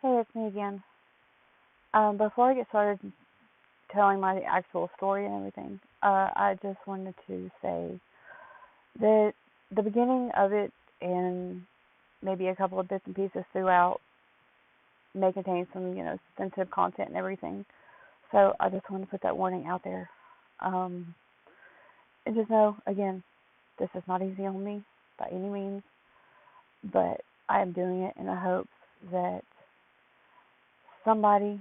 Hey, it's me again. Before I get started telling my actual story and everything, I just wanted to say that the beginning of it and maybe a couple of bits and pieces throughout may contain some, sensitive content and everything. So I just want to put that warning out there. Um, and just know, again, this is not easy on me by any means, but I am doing it in the hopes that somebody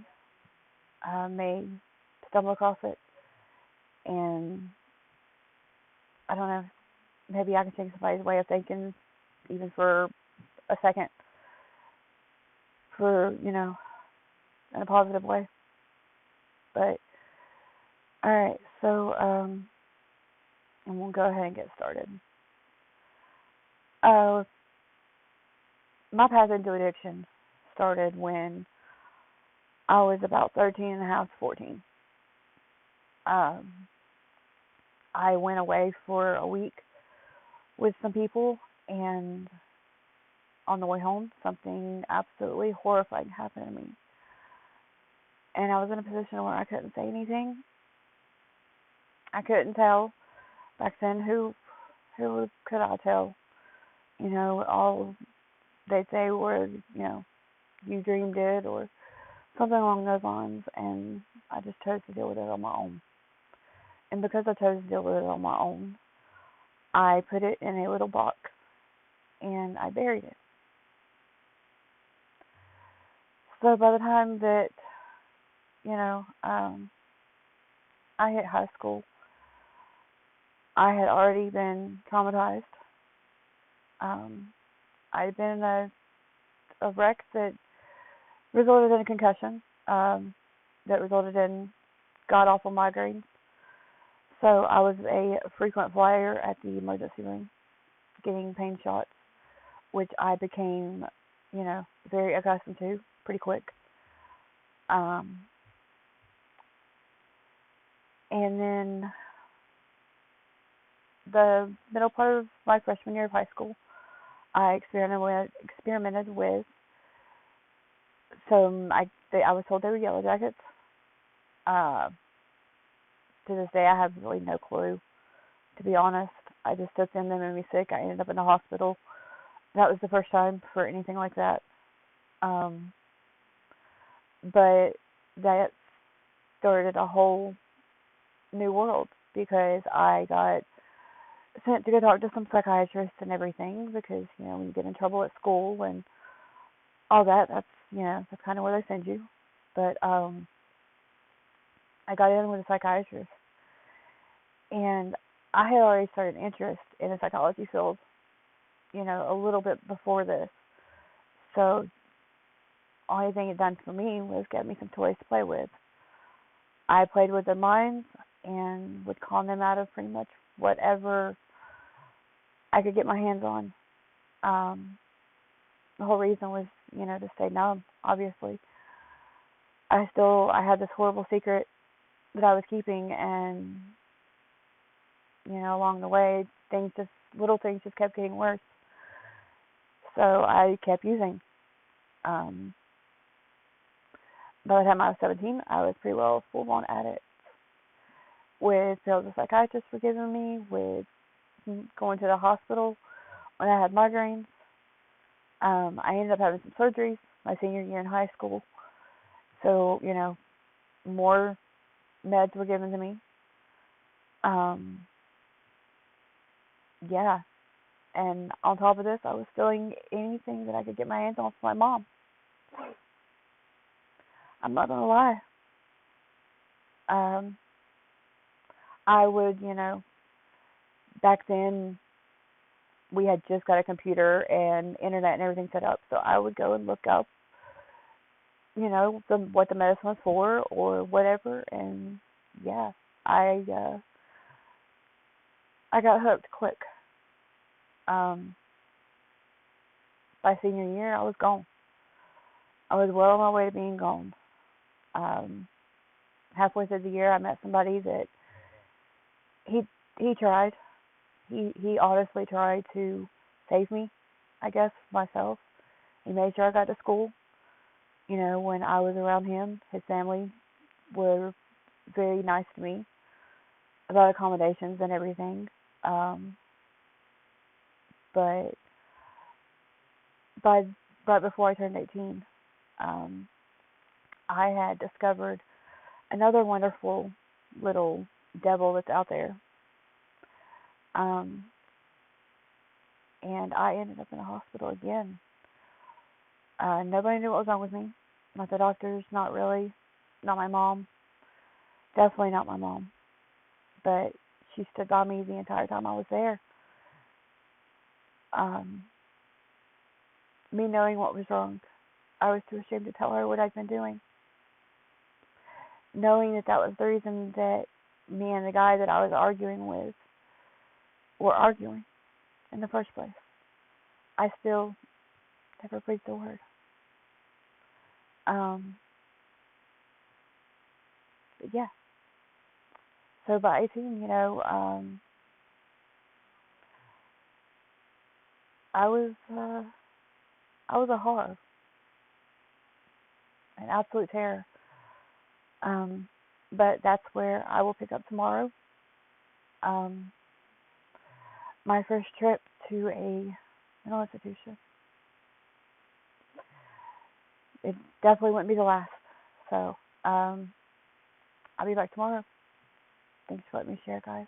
may stumble across it, and I don't know, maybe I can change somebody's way of thinking, even for a second, for in a positive way. But all right, so and we'll go ahead and get started. Uh, my path into addiction started when I was about 13 and a half, 14. Um, I went away for a week with some people, and on the way home, something absolutely horrifying happened to me. And I was in a position where I couldn't say anything. I couldn't tell back then who could I tell? All they'd say were, you dreamed it or something along those lines, and I just chose to deal with it on my own. And because I chose to deal with it on my own, I put it in a little box and I buried it. So by the time that, I hit high school, I had already been traumatized. Um, I had been in a wreck that resulted in a concussion, that resulted in god awful migraines. So I was a frequent flyer at the emergency room, getting pain shots, which I became, very accustomed to pretty quick. Um, and then the middle part of my freshman year of high school, I experimented with some. I was told they were yellow jackets. Uh, to this day, I have really no clue. To be honest, I just took them. They made me sick. I ended up in the hospital. That was the first time for anything like that. Um, but that started a whole new world because I got sent to go talk to some psychiatrists and everything because when you get in trouble at school and all that, that's kind of where they send you. But I got in with a psychiatrist, and I had already started interest in the psychology field, a little bit before this. So only thing it done for me was get me some toys to play with. I played with their minds and would con them out of pretty much whatever I could get my hands on. The whole reason was, to stay numb, obviously. I had this horrible secret that I was keeping, and, along the way, little things just kept getting worse. So I kept using. Um, by the time I was 17, I was pretty well full-blown addict. With pills the psychiatrists were giving me, with going to the hospital when I had migraines. I ended up having some surgeries my senior year in high school. So, more meds were given to me. Yeah. And on top of this, I was stealing anything that I could get my hands on from my mom. I'm not going to lie. I would, back then we had just got a computer and internet and everything set up, so I would go and look up, what the medicine was for or whatever, and yeah, I I got hooked quick. Um, by senior year, I was gone. I was well on my way to being gone. Um, halfway through the year, I met somebody that he he tried. He honestly tried to save me, I guess, myself. He made sure I got to school. when I was around him, his family were very nice to me about accommodations and everything. Um, but by right before I turned 18, um, I had discovered another wonderful little devil that's out there. Um, and I ended up in a hospital again. Nobody knew what was wrong with me. Not the doctors, not really, not my mom. Definitely not my mom. But she stood by me the entire time I was there. Um, Me knowing what was wrong, I was too ashamed to tell her what I'd been doing. Knowing that that was the reason that me and the guy that I was arguing with were arguing in the first place. I still never breathed a word. Um, but yeah. So by 18, I was uh, I was a horror, an absolute terror. Um, but that's where I will pick up tomorrow. Um, my first trip to a mental institution. It definitely wouldn't be the last. So I'll be back tomorrow. Thanks for letting me share, guys.